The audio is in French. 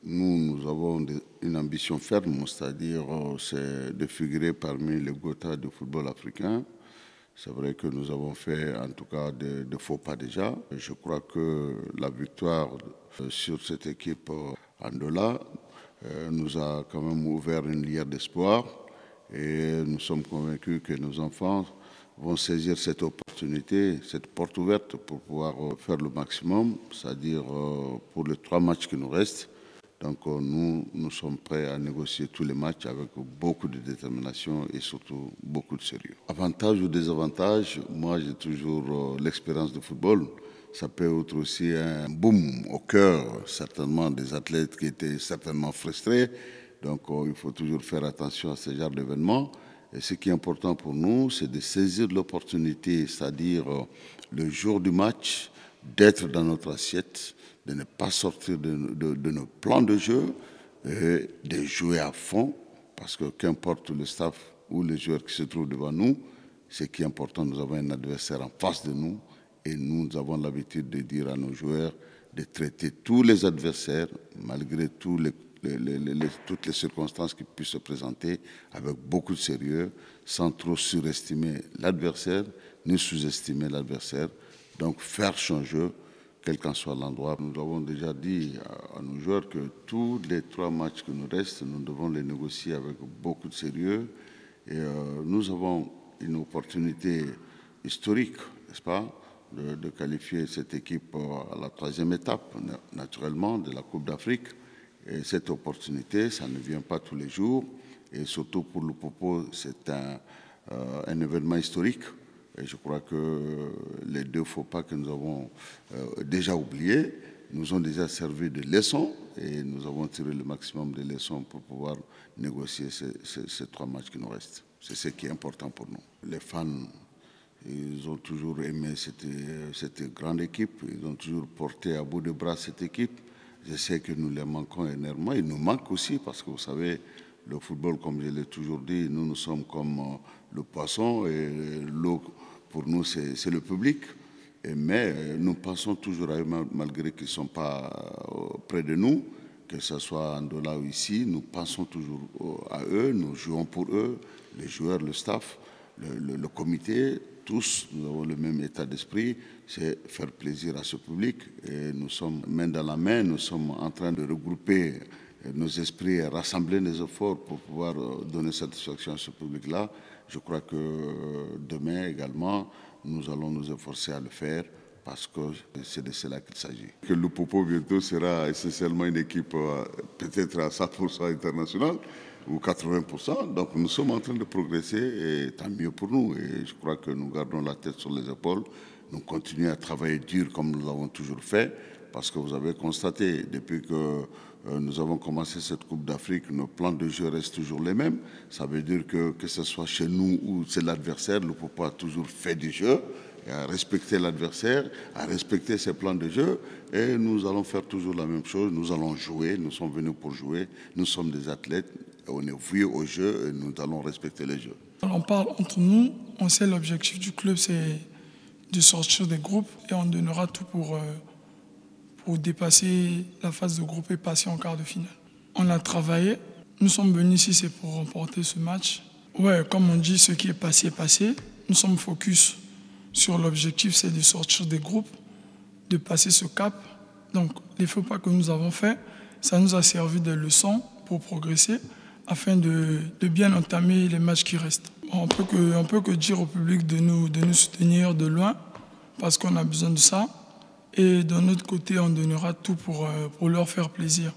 nous avons une ambition ferme, c'est-à-dire c'est de figurer parmi les Gothas du football africain. C'est vrai que nous avons fait en tout cas de faux pas déjà. Je crois que la victoire sur cette équipe Andola nous a quand même ouvert une lueur d'espoir et nous sommes convaincus que nos enfants vont saisir cette opportunité, cette porte ouverte pour pouvoir faire le maximum, c'est-à-dire pour les 3 matchs qui nous restent. Donc nous sommes prêts à négocier tous les matchs avec beaucoup de détermination et surtout beaucoup de sérieux. Avantage ou désavantage, moi j'ai toujours l'expérience de football. Ça peut être aussi un boom au cœur, certainement, des athlètes qui étaient certainement frustrés. Donc il faut toujours faire attention à ce genre d'événements. Et ce qui est important pour nous, c'est de saisir l'opportunité, c'est-à-dire le jour du match, d'être dans notre assiette, de ne pas sortir de nos plans de jeu et de jouer à fond, parce que qu'importe le staff ou les joueurs qui se trouvent devant nous, ce qui est important, nous avons un adversaire en face de nous et nous avons l'habitude de dire à nos joueurs de traiter tous les adversaires, malgré toutes les circonstances qui puissent se présenter, avec beaucoup de sérieux, sans trop surestimer l'adversaire, ni sous-estimer l'adversaire. Donc faire son jeu, quel qu'en soit l'endroit. Nous avons déjà dit à nos joueurs que tous les 3 matchs qui nous restent, nous devons les négocier avec beaucoup de sérieux. Et nous avons une opportunité historique, n'est-ce pas, de qualifier cette équipe à la 3e étape, naturellement, de la Coupe d'Afrique. Et cette opportunité, ça ne vient pas tous les jours. Et surtout pour le Popo, c'est un événement historique. Et je crois que les 2 faux pas que nous avons déjà oubliés nous ont déjà servi de leçon et nous avons tiré le maximum de leçons pour pouvoir négocier ces 3 matchs qui nous restent. C'est ce qui est important pour nous. Les fans, ils ont toujours aimé cette grande équipe, ils ont toujours porté à bout de bras cette équipe. Je sais que nous les manquons énormément. Il nous manque aussi parce que vous savez, le football, comme je l'ai toujours dit, nous sommes comme le poisson et l'eau, pour nous, c'est le public. Mais nous pensons toujours à eux, malgré qu'ils ne sont pas près de nous, que ce soit en Andola ou ici, nous pensons toujours à eux, nous jouons pour eux, les joueurs, le staff, le comité, tous, nous avons le même état d'esprit, c'est faire plaisir à ce public. Et nous sommes main dans la main, nous sommes en train de regrouper nos esprits, rassembler nos efforts pour pouvoir donner satisfaction à ce public-là. Je crois que demain également, nous allons nous efforcer à le faire parce que c'est de cela qu'il s'agit. Que le Popo bientôt sera essentiellement une équipe peut-être à 100% internationale ou 80%. Donc nous sommes en train de progresser et tant mieux pour nous. Et je crois que nous gardons la tête sur les épaules. Nous continuons à travailler dur comme nous l'avons toujours fait parce que vous avez constaté depuis que nous avons commencé cette Coupe d'Afrique, nos plans de jeu restent toujours les mêmes. Ça veut dire que ce soit chez nous ou c'est l'adversaire, le Popo a toujours fait du jeu, et à respecter l'adversaire, à respecter ses plans de jeu. Et nous allons faire toujours la même chose. Nous allons jouer, nous sommes venus pour jouer. Nous sommes des athlètes, on est voués au jeu et nous allons respecter les jeux. On parle entre nous, on sait l'objectif du club, c'est de sortir des groupes et on donnera tout pour dépasser la phase de groupe et passer en quart de finale. On a travaillé, nous sommes venus ici, c'est pour remporter ce match. Ouais, comme on dit, ce qui est passé est passé. Nous sommes focus sur l'objectif, c'est de sortir des groupes, de passer ce cap. Donc, les faux pas que nous avons faits, ça nous a servi de leçon pour progresser afin de bien entamer les matchs qui restent. On peut que dire au public de nous soutenir de loin parce qu'on a besoin de ça. Et d'un autre côté, on donnera tout pour leur faire plaisir.